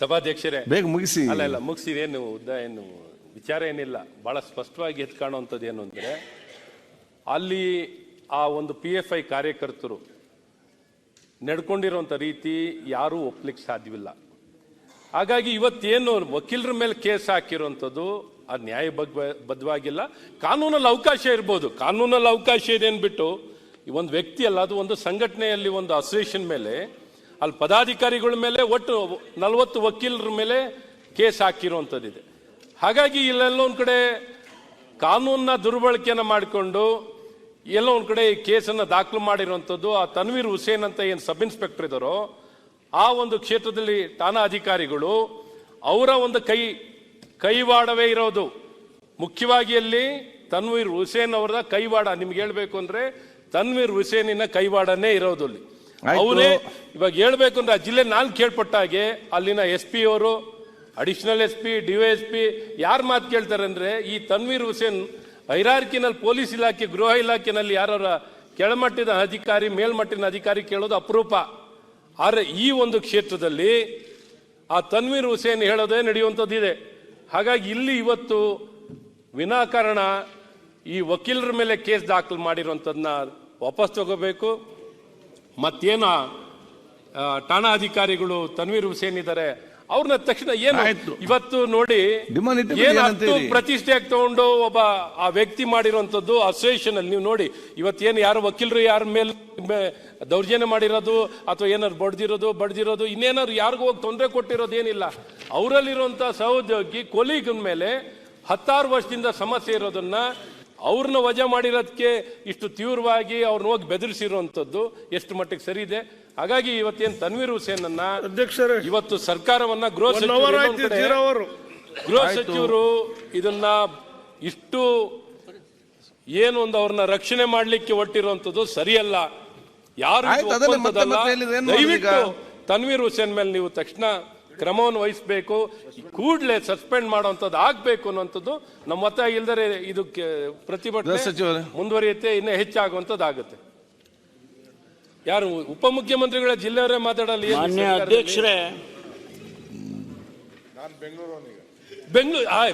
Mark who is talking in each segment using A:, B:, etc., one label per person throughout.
A: ಸಭಾಧ್ಯಕ್ಷರೇ,
B: ಬೇಗ ಮುಗಿಸಿ.
A: ಅಲ್ಲ ಮುಗಿಸಿದೇನು ಉದ್ದ ಏನು ವಿಚಾರ ಏನಿಲ್ಲ. ಬಹಳ ಸ್ಪಷ್ಟವಾಗಿ ಎದ್ದು ಕಾಣುವಂಥದ್ದು ಏನು ಅಂದ್ರೆ, ಅಲ್ಲಿ ಆ ಒಂದು PFI ಕಾರ್ಯಕರ್ತರು ನಡ್ಕೊಂಡಿರುವಂತ ರೀತಿ ಯಾರೂ ಒಪ್ಲಿಕ್ಕೆ ಸಾಧ್ಯವಿಲ್ಲ. ಹಾಗಾಗಿ ಇವತ್ತೇನು ವಕೀಲರ ಮೇಲೆ ಕೇಸ್ ಹಾಕಿರುವಂಥದ್ದು ಅದು ನ್ಯಾಯಬದ್ಧವಾಗಿಲ್ಲ. ಕಾನೂನಲ್ಲಿ ಅವಕಾಶ ಇರ್ಬೋದು, ಕಾನೂನಲ್ಲಿ ಅವಕಾಶ ಇದೆ ಅಂದ್ಬಿಟ್ಟು ಒಂದು ವ್ಯಕ್ತಿ ಅಲ್ಲ, ಅದು ಒಂದು ಸಂಘಟನೆಯಲ್ಲಿ ಒಂದು ಅಸೋಸಿಯೇಷನ್ ಮೇಲೆ ಅಲ್ಲಿ ಪದಾಧಿಕಾರಿಗಳ ಮೇಲೆ ಒಟ್ಟು 40 ವಕೀಲರ ಮೇಲೆ ಕೇಸ್ ಹಾಕಿರುವಂಥದ್ದಿದೆ. ಹಾಗಾಗಿ ಇಲ್ಲೆಲ್ಲ ಒಂದು ಕಡೆ ಕಾನೂನನ್ನ ದುರ್ಬಳಕೆಯನ್ನು ಮಾಡಿಕೊಂಡು ಎಲ್ಲೋ ಒಂದು ಕಡೆ ಈ ಕೇಸನ್ನು ದಾಖಲು ಮಾಡಿರುವಂಥದ್ದು ಆ ತನ್ವೀರ್ ಹುಸೇನ್ ಅಂತ ಏನು ಸಬ್ ಇನ್ಸ್ಪೆಕ್ಟರ್ ಇದ್ದಾರೋ ಆ ಒಂದು ಕ್ಷೇತ್ರದಲ್ಲಿ ಠಾಣಾ ಅಧಿಕಾರಿಗಳು ಅವರ ಒಂದು ಕೈವಾಡವೇ ಇರೋದು. ಮುಖ್ಯವಾಗಿ ಅಲ್ಲಿ ತನ್ವೀರ್ ಹುಸೇನ್ ಅವರ ಕೈವಾಡ, ನಿಮ್ಗೆ ಹೇಳ್ಬೇಕು ಅಂದ್ರೆ ತನ್ವೀರ್ ಹುಸೇನಿನ ಕೈವಾಡನೇ ಇರೋದು ಅಲ್ಲಿ. ಅವರೇ ಇವಾಗ ಹೇಳ್ಬೇಕು ಅಂದ್ರೆ ಆ ಜಿಲ್ಲೆ ನಾನು ಕೇಳ್ಪಟ್ಟ ಹಾಗೆ ಅಲ್ಲಿನ SP ಅವರು, ಅಡಿಷನಲ್ SP, DYSP ಯಾರು ಮಾತು ಕೇಳ್ತಾರೆ ಅಂದ್ರೆ ಈ ತನ್ವೀರ್ ಹುಸೇನ್ ಹೈರಾರ್ಕಿನಲ್ಲಿ ಪೊಲೀಸ್ ಇಲಾಖೆ, ಗೃಹ ಇಲಾಖೆನಲ್ಲಿ ಯಾರ ಕೆಳಮಟ್ಟದ ಅಧಿಕಾರಿ, ಮೇಲ್ಮಟ್ಟಿನ ಅಧಿಕಾರಿ ಕೇಳೋದು ಅಪರೂಪ. ಆದರೆ ಈ ಒಂದು ಕ್ಷೇತ್ರದಲ್ಲಿ ಆ ತನ್ವೀರ್ ಹುಸೇನ್ ಹೇಳೋದೇ ನಡೆಯುವಂಥದ್ದಿದೆ. ಹಾಗಾಗಿ ಇಲ್ಲಿ ಇವತ್ತು ವಿನಾಕಾರಣ ಈ ವಕೀಲರ ಮೇಲೆ ಕೇಸ್ ದಾಖಲು ಮಾಡಿರುವಂಥದ್ದನ್ನ ವಾಪಸ್ ತಗೋಬೇಕು. ಮತ್ತೇನ ಠಾಣಾ ಅಧಿಕಾರಿಗಳು ತನ್ವೀರ್ ಹುಸೇನ್ ಇದ್ದಾರೆ ಅವ್ರನ್ನ ತಕ್ಷಣ ಏನು ಇವತ್ತು ನೋಡಿ ಏನು ಪ್ರತಿಷ್ಠೆಯಾಗಿ ತಗೊಂಡು ಒಬ್ಬ ಆ ವ್ಯಕ್ತಿ ಮಾಡಿರುವಂತದ್ದು ಅಸೋಸಿಯೇಷನ್ ಅಲ್ಲಿ ನೀವು ನೋಡಿ ಇವತ್ತೇನು ಯಾರು ವಕೀಲರು ಯಾರ ಮೇಲೆ ದೌರ್ಜನ್ಯ ಮಾಡಿರೋದು ಅಥವಾ ಏನಾದ್ರು ಬಡ್ದಿರೋದು ಇನ್ನೇನಾದ್ರು ಯಾರಿಗೂ ಹೋಗಿ ತೊಂದರೆ ಕೊಟ್ಟಿರೋದು ಏನಿಲ್ಲ. ಅವರಲ್ಲಿರುವಂತ ಸಹೋದ್ಯೋಗಿ ಕೊಲೀಗನ ಮೇಲೆ 16 ವರ್ಷದಿಂದ ಸಮಸ್ಯೆ ಇರೋದನ್ನ ಅವ್ರನ್ನ ವಜಾ ಮಾಡಿರೋದಕ್ಕೆ ಇಷ್ಟು ತೀವ್ರವಾಗಿ ಅವ್ರನ್ನ ಹೋಗಿ ಬೆದರಿಸಿರುವಂತದ್ದು ಎಷ್ಟು ಮಟ್ಟಿಗೆ ಸರಿ ಇದೆ. ಹಾಗಾಗಿ ಇವತ್ತೇನು ತನ್ವೀರ್ ಹುಸೇನ್ ಅನ್ನ ಇವತ್ತು ಸರ್ಕಾರವನ್ನ ಗೃಹ ಸಚಿವರು ಇದನ್ನ ಇಷ್ಟು ಏನು ಒಂದು ಅವ್ರನ್ನ ರಕ್ಷಣೆ ಮಾಡ್ಲಿಕ್ಕೆ ಹೊರಟಿರುವಂತದ್ದು ಸರಿಯಲ್ಲ. ಯಾರು ದಯವಿಟ್ಟು ತನ್ವೀರ್ ಹುಸೇನ್ ಮೇಲೆ ನೀವು ತಕ್ಷಣ ಕ್ರಮವನ್ನು ವಹಿಸಬೇಕು, ಕೂಡಲೇ ಸಸ್ಪೆಂಡ್ ಮಾಡುವಂಥದ್ದು ಆಗ್ಬೇಕು ಅನ್ನುವಂಥದ್ದು ನಮ್ಮ ಮತ. ಇಲ್ದರೆ ಇದು ಪ್ರತಿಭಟನೆ ಮುಂದುವರಿಯುತ್ತೆ, ಇನ್ನೂ ಹೆಚ್ಚಾಗುವಂಥದ್ದು ಆಗುತ್ತೆ. ಯಾರು ಉಪಮುಖ್ಯಮಂತ್ರಿಗಳ ಜಿಲ್ಲೆಯವರೇ ಮಾತಾಡಲಿ.
C: ಅಧ್ಯಕ್ಷರೇ,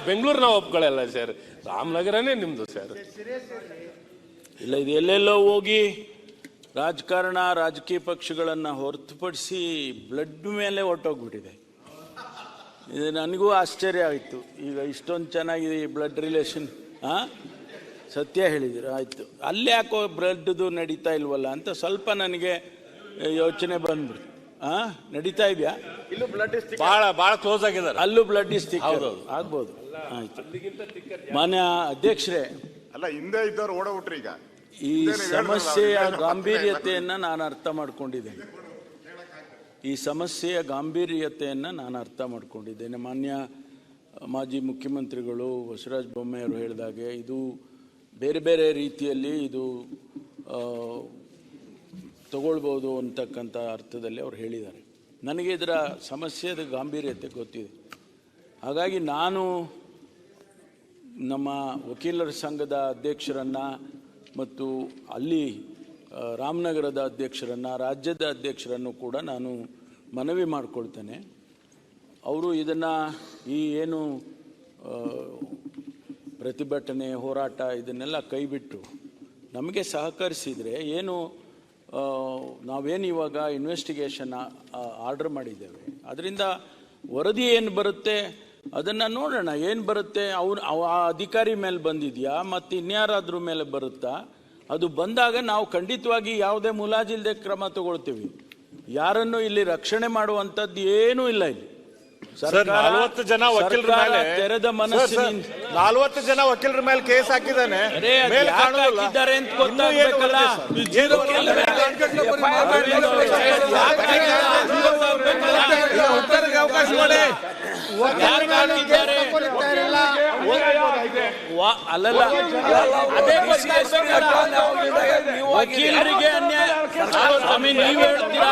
A: ಬೆಂಗಳೂರು ನಾವು ಒಪ್ಕೊಳ್ಳಲ್ಲ ಸರ್, ರಾಮನಗರನೇ ನಿಮ್ದು ಸರ್.
C: ಇಲ್ಲ, ಇದು ಎಲ್ಲೆಲ್ಲೋ ಹೋಗಿ ರಾಜಕಾರಣ, ರಾಜಕೀಯ ಪಕ್ಷಗಳನ್ನ ಹೊರತುಪಡಿಸಿ ಬ್ಲಡ್ ಮೇಲೆ ಹೊರಟೋಗ್ಬಿಟ್ಟಿದೆ. ಇದು ನನಗೂ ಆಶ್ಚರ್ಯ ಆಯಿತು. ಈಗ ಇಷ್ಟೊಂದು ಚೆನ್ನಾಗಿದೆ ಈ ಬ್ಲಡ್ ರಿಲೇಷನ್. ಸತ್ಯ ಹೇಳಿದ್ರು, ಆಯಿತು. ಅಲ್ಲಿ ಯಾಕೋ ಬ್ಲಡ್ದು ನಡೀತಾ ಇಲ್ವಲ್ಲ ಅಂತ ಸ್ವಲ್ಪ ನನಗೆ ಯೋಚನೆ ಬಂದ್ಬಿಡ್ತು. ನಡೀತಾ ಇದೆಯಾ?
D: ಇಲ್ಲೂ ಬ್ಲಡ್
A: ಭಾಳ ಕ್ಲೋಸ್ ಆಗಿದ್ದಾರೆ,
C: ಅಲ್ಲೂ ಬ್ಲಡ್ ಆಗ್ಬೋದು. ಆಯ್ತು. ಮಾನ್ಯ ಅಧ್ಯಕ್ಷರೇ,
D: ಅಲ್ಲ ಹಿಂದೆ ಇದ್ದವ್ರು ಓಡೋಬಿಟ್ರಿ. ಈಗ
C: ಈ ಸಮಸ್ಯೆಯ ಗಾಂಭೀರ್ಯತೆಯನ್ನು ನಾನು ಅರ್ಥ ಮಾಡ್ಕೊಂಡಿದ್ದೇನೆ. ಮಾನ್ಯ ಮಾಜಿ ಮುಖ್ಯಮಂತ್ರಿಗಳು ಬಸವರಾಜ ಬೊಮ್ಮಾಯಿ ಅವರು ಹೇಳಿದಾಗೆ ಇದು ಬೇರೆ ಬೇರೆ ರೀತಿಯಲ್ಲಿ ಇದು ತಗೊಳ್ಬೋದು ಅಂತಕ್ಕಂಥ ಅರ್ಥದಲ್ಲಿ ಅವ್ರು ಹೇಳಿದ್ದಾರೆ. ನನಗೆ ಇದರ ಸಮಸ್ಯೆದ ಗಾಂಭೀರ್ಯತೆ ಗೊತ್ತಿದೆ. ಹಾಗಾಗಿ ನಾನು ನಮ್ಮ ವಕೀಲರ ಸಂಘದ ಅಧ್ಯಕ್ಷರನ್ನು ಮತ್ತು ಅಲ್ಲಿ ರಾಮನಗರದ ಅಧ್ಯಕ್ಷರನ್ನು, ರಾಜ್ಯದ ಅಧ್ಯಕ್ಷರನ್ನು ಕೂಡ ನಾನು ಮನವಿ ಮಾಡಿಕೊಳ್ತೇನೆ. ಅವರು ಇದನ್ನು ಈ ಏನು ಪ್ರತಿಭಟನೆ, ಹೋರಾಟ ಇದನ್ನೆಲ್ಲ ಕೈಬಿಟ್ಟು ನಮಗೆ ಸಹಕರಿಸಿದರೆ ಏನು ನಾವೇನು ಇವಾಗ ಇನ್ವೆಸ್ಟಿಗೇಷನ್ ಆರ್ಡರ್ ಮಾಡಿದ್ದೇವೆ, ಅದರಿಂದ ವರದಿ ಏನು ಬರುತ್ತೆ ಅದನ್ನು ನೋಡೋಣ. ಏನು ಬರುತ್ತೆ, ಆ ಅಧಿಕಾರಿ ಮೇಲೆ ಬಂದಿದೆಯಾ ಮತ್ತು ಇನ್ಯಾರಾದ್ರ ಮೇಲೆ ಬರುತ್ತಾ, ಅದು ಬಂದಾಗ ನಾವು ಖಂಡಿತವಾಗಿ ಯಾವುದೇ ಮುಲಾಜಿಲ್ಲದೆ ಕ್ರಮ ತಗೊಳ್ತೀವಿ. ಯಾರನ್ನು ಇಲ್ಲಿ ರಕ್ಷಣೆ ಮಾಡುವಂಥದ್ದು ಏನೂ ಇಲ್ಲ. ಇಲ್ಲಿ
D: 40 ಜನ ವಕೀಲರ ಮೇಲೆ
C: ತೆರೆದ ಮನಸ್ಸಿನಿಂದ
D: 40 ಜನ ವಕೀಲರ ಮೇಲೆ ಕೇಸ್ ಹಾಕಿದ್ದಾನೆ.
C: ಹಾಕಿದ್ದಾರೆ ಅಂತ ಗೊತ್ತಾಗಬೇಕಲ್ಲ. ಅಲ್ಲಲ್ಲ, ವಕೀಲರಿಗೆ ಅನ್ಯಾಯ ಸ್ವಾಮಿ ನೀವ್ ಹೇಳ್ತೀರಾ?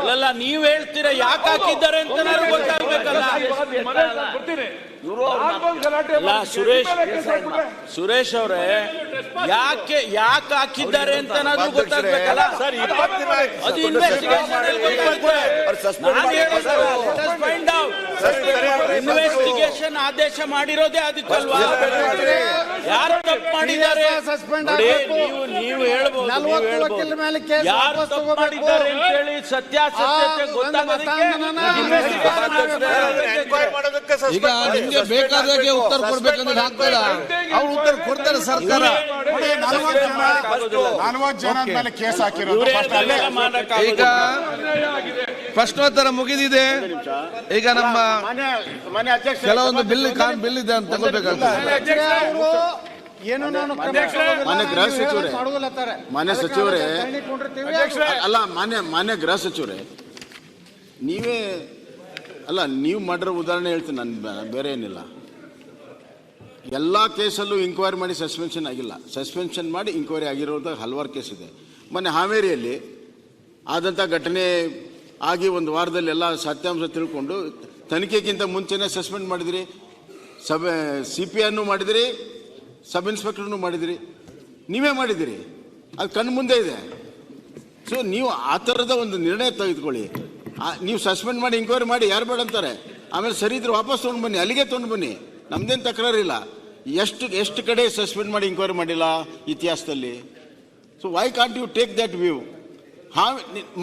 C: ಅಲ್ಲಲ್ಲ, ನೀವ್ ಹೇಳ್ತೀರಾ ಯಾಕೆ ಹಾಕಿದ್ದಾರೆ ಅಂತ ನನಗೆ ಗೊತ್ತಾಗ್ಬೇಕಲ್ಲ. ಸುರೇಶ್ ಅವರೇ, ಯಾಕೆ ಹಾಕಿದ್ದಾರೆ ಅಂತ ನಾನು ಗೊತ್ತಾಗ್ಬೇಕಲ್ಲ. ಅದು ಇನ್ವೆಸ್ಟಿಗೇಷನ್ ಸಸ್ಪೆನ್ಷನ್ ಆದೇಶ ಮಾಡಿರೋದೇ ಅದಕ್ಕಲ್ವಾ? ಯಾರು ತಪ್ಪು ಮಾಡಿದ್ದಾರೆ ನೋಡಿ, ನೀವು ಹೇಳ್ಬೋದು, ಯಾರು ತಪ್ಪು ಮಾಡಿದ್ದಾರೆ ಅಂತ ಹೇಳಿ ಸತ್ಯಾಸತ್ಯತೆ ಗೊತ್ತಾಗೋದಕ್ಕೆ
B: ಈಗ ನಿಮ್ಗೆ ಬೇಕಾದಾಗೆ ಉತ್ತರ ಕೊಡ್ಬೇಕಂದ್ರೆ ಆಗ್ತದ? ಅವ್ರು ಉತ್ತರ ಕೊಡ್ತಾರೆ ಸರ್ಕಾರ.
D: 40 ಜನ ಮೇಲೆ ಕೇಸ್ ಹಾಕಿರೋದು
B: ಈಗ ಪ್ರಶ್ನೋತ್ತರ ಮುಗಿದಿದೆ. ಈಗ ನಮ್ಮ ಕೆಲವೊಂದು ಬಿಲ್ ಇದೆ ಅಂತ ತಗೋಬೇಕಾಗ್ತದೆ.
E: ಮಾನ್ಯ ಸಚಿವರೇ ಅಲ್ಲ, ಮಾನ್ಯ ಗೃಹ ಸಚಿವರೇ, ನೀವೇ ಅಲ್ಲ, ನೀವು ಮಾಡಿರೋ ಉದಾಹರಣೆ ಹೇಳ್ತೀನಿ ನಾನು, ಬೇರೆ ಏನಿಲ್ಲ. ಎಲ್ಲ ಕೇಸಲ್ಲೂ ಇಂಕ್ವೈರಿ ಮಾಡಿ ಸಸ್ಪೆನ್ಷನ್ ಆಗಿಲ್ಲ, ಸಸ್ಪೆನ್ಷನ್ ಮಾಡಿ ಇಂಕ್ವೈರಿ ಆಗಿರೋದು ಹಲವಾರು ಕೇಸ್ ಇದೆ. ಮೊನ್ನೆ ಹಾವೇರಿಯಲ್ಲಿ ಆದಂಥ ಘಟನೆ ಆಗಿ ಒಂದು ವಾರದಲ್ಲಿ ಎಲ್ಲ ಸತ್ಯಾಂಶ ತಿಳ್ಕೊಂಡು ತನಿಖೆಗಿಂತ ಮುಂಚೆನೇ ಸಸ್ಪೆಂಡ್ ಮಾಡಿದಿರಿ, CPIನೂ ಮಾಡಿದಿರಿ, ಸಬ್ ಇನ್ಸ್ಪೆಕ್ಟರ್ನೂ ಮಾಡಿದಿರಿ, ನೀವೇ ಮಾಡಿದಿರಿ, ಅದು ಕಣ್ಣು ಮುಂದೆ ಇದೆ. ಸೊ ನೀವು ಆ ಥರದ ಒಂದು ನಿರ್ಣಯ ತೆಗೆದುಕೊಳ್ಳಿ. ನೀವು ಸಸ್ಪೆಂಡ್ ಮಾಡಿ ಇಂಕ್ವೈರಿ ಮಾಡಿ, ಯಾರು ಬೇಡ ಅಂತಾರೆ, ಆಮೇಲೆ ಸರಿ ಇದ್ರೆ ವಾಪಸ್ ತೊಗೊಂಡು ಬನ್ನಿ, ಅಲ್ಲಿಗೆ ತೊಗೊಂಡು ಬನ್ನಿ, ನಮ್ದೇನು ತಕರಾರಿಲ್ಲ. ಎಷ್ಟು ಕಡೆ ಸಸ್ಪೆಂಡ್ ಮಾಡಿ ಇಂಕ್ವೈರಿ ಮಾಡಿಲ್ಲ ಇತಿಹಾಸದಲ್ಲಿ? So why can't you take that view?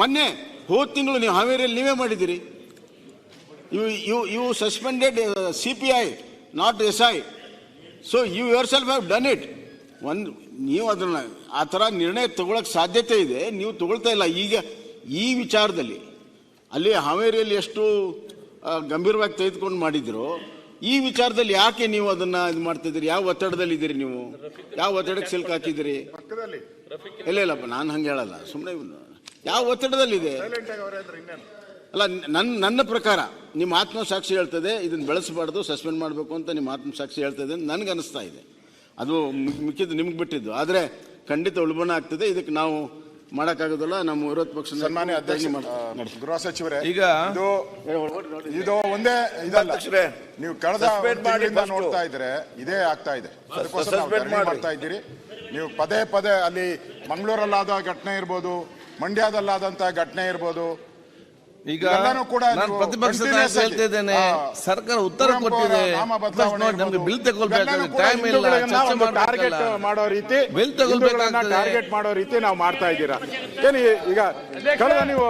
E: ಮೊನ್ನೆ ಹೋದ ತಿಂಗಳು ನೀವು ಹಾವೇರಿಯಲ್ಲಿ ನೀವೇ ಮಾಡಿದ್ದೀರಿ. You suspended CPI, not SI. So you yourself have done it. ನೀವು ಅದನ್ನು ಆ ಥರ ನಿರ್ಣಯ ತಗೊಳಕ್ಕೆ ಸಾಧ್ಯತೆ ಇದೆ, ನೀವು ತಗೊಳ್ತಾ ಇಲ್ಲ. ಈಗ ಈ ವಿಚಾರದಲ್ಲಿ ಅಲ್ಲಿ ಹಾವೇರಿಯಲ್ಲಿ ಎಷ್ಟು ಗಂಭೀರವಾಗಿ ತೆಗೆದುಕೊಂಡು ಮಾಡಿದಿರೋ, ಈ ವಿಚಾರದಲ್ಲಿ ಯಾಕೆ ನೀವು ಅದನ್ನ ಇದು ಮಾಡ್ತಿದ್ದೀರಿ? ಯಾವ ಒತ್ತಡದಲ್ಲಿ ಇದ್ದೀರಿ ನೀವು? ಯಾವ ಒತ್ತಡಕ್ಕೆ ಸಿಲ್ಕ್ ಹಾಕಿದ್ದೀರಿ? ಇಲ್ಲಪ್ಪ, ನಾನು ಹಂಗೆ ಹೇಳಲ್ಲ, ಸುಮ್ಮನೆ ಯಾವ ಒತ್ತಡದಲ್ಲಿದೆ ಅಲ್ಲ. ನನ್ನ ಪ್ರಕಾರ ನಿಮ್ಮ ಆತ್ಮಸಾಕ್ಷಿ ಹೇಳ್ತದೆ ಇದನ್ನು ಬೆಳೆಸಬಾರ್ದು, ಸಸ್ಪೆಂಡ್ ಮಾಡಬೇಕು ಅಂತ ನಿಮ್ಮ ಆತ್ಮಸಾಕ್ಷಿ ಹೇಳ್ತದೆ ಅಂತ ನನಗೆ ಅನಿಸ್ತಾ ಇದೆ. ಅದು ಮಿಕ್ಕಿದ್ದು ನಿಮ್ಗೆ ಬಿಟ್ಟಿದ್ದು. ಆದರೆ ಖಂಡಿತ ಉಲ್ಬಣ ಆಗ್ತದೆ, ಇದಕ್ಕೆ ನಾವು ಮಾಡೋಕ್ಕಾಗೋದಿಲ್ಲ. ನಮ್ಮ ವಿರೋಧ ಪಕ್ಷ
D: ಸನ್ಮಾನ್ಯ ಅಧ್ಯಕ್ಷ, ಗೃಹ ಸಚಿವರೇ,
B: ಈಗ
D: ಇದು ಒಂದೇ ಇದಲ್ಲ, ನೀವು ಕಳೆದ ನೋಡ್ತಾ ಇದ್ರೆ ಇದೇ ಆಗ್ತಾ ಇದೆ. ಅದಕ್ಕೋಸ್ಕರ ಮಾಡ್ತಾ ಇದ್ದೀರಿ ನೀವು ಪದೇ ಪದೇ. ಅಲ್ಲಿ ಮಂಗಳೂರಲ್ಲಾದ ಘಟನೆ ಇರ್ಬೋದು, ಮಂಡ್ಯದಲ್ಲಾದಂತ ಘಟನೆ ಇರ್ಬೋದು,
B: ಈಗ ನಾನು ಪ್ರತಿಪಕ್ಷ ನಾಯಕ ಹೇಳ್ತಾ ಇದ್ದೇನೆ, ಸರ್ಕಾರ ಉತ್ತರ ಕೊಟ್ಟಿದೆ, ನಮ್ಗೆ ಬಿಲ್ ತಗೊಳ್ಬೇಕಾದ್ರೆ ಟೈಮ್ ಇಲ್ಲ, ಚರ್ಚೆ
D: ಟಾರ್ಗೆಟ್ ಮಾಡೋ ರೀತಿ,
B: ಬಿಲ್ ತಗೊಳ್ಬೇಕಾಗ್ತದೆ,
D: ಟಾರ್ಗೆಟ್ ಮಾಡೋ ರೀತಿ ನಾವು ಮಾಡ್ತಾ ಇದ್ದೀರಾ. ಏನು ಈಗ ಕಳೆದ ನೀವು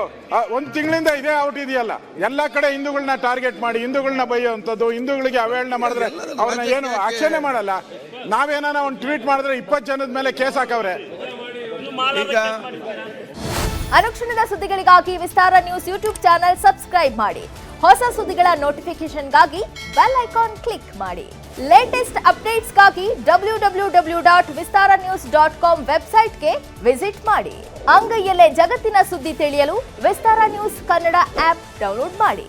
D: ಒಂದು ತಿಂಗಳಿಂದ ಇದೇ ಔಟ್ ಇದೆಯಲ್ಲ, ಎಲ್ಲಾ ಕಡೆ ಹಿಂದೂಗಳನ್ನ ಟಾರ್ಗೆಟ್ ಮಾಡಿ ಹಿಂದೂಗಳನ್ನ ಬೈಯುವಂಥದ್ದು, ಹಿಂದೂಗಳಿಗೆ ಅವಹೇಳನ ಮಾಡಿದ್ರೆ ಅವ್ರನ್ನ ಏನು ಆಕ್ಷೇಪಣೆ ಮಾಡಲ್ಲ. ನಾವೇನಾನ ಒಂದು ಟ್ವೀಟ್ ಮಾಡಿದ್ರೆ 20 ಜನದ ಮೇಲೆ ಕೇಸ್ ಹಾಕವ್ರೆ.
B: ಈಗ
F: ಅನುಕ್ಷಣದ ಸುದ್ದಿಗಳಿಗಾಗಿ ವಿಸ್ತಾರ ನ್ಯೂಸ್ ಯೂಟ್ಯೂಬ್ ಚಾನೆಲ್ ಸಬ್ಸ್ಕ್ರೈಬ್ ಮಾಡಿ. ಹೊಸ ಸುದ್ದಿಗಳ ನೋಟಿಫಿಕೇಶನ್ಗಾಗಿ ಬೆಲ್ ಐಕಾನ್ ಕ್ಲಿಕ್ ಮಾಡಿ. ಲೇಟೆಸ್ಟ್ ಅಪ್ಡೇಟ್ಸ್ಗಾಗಿ www.vistaranews.com ವೆಬ್ಸೈಟ್ಗೆ ವಿಸಿಟ್ ಮಾಡಿ. ಅಂಗೈಯಲ್ಲೇ ಜಗತ್ತಿನ ಸುದ್ದಿ ತಿಳಿಯಲು ವಿಸ್ತಾರ ನ್ಯೂಸ್ ಕನ್ನಡ ಆಪ್ ಡೌನ್ಲೋಡ್ ಮಾಡಿ.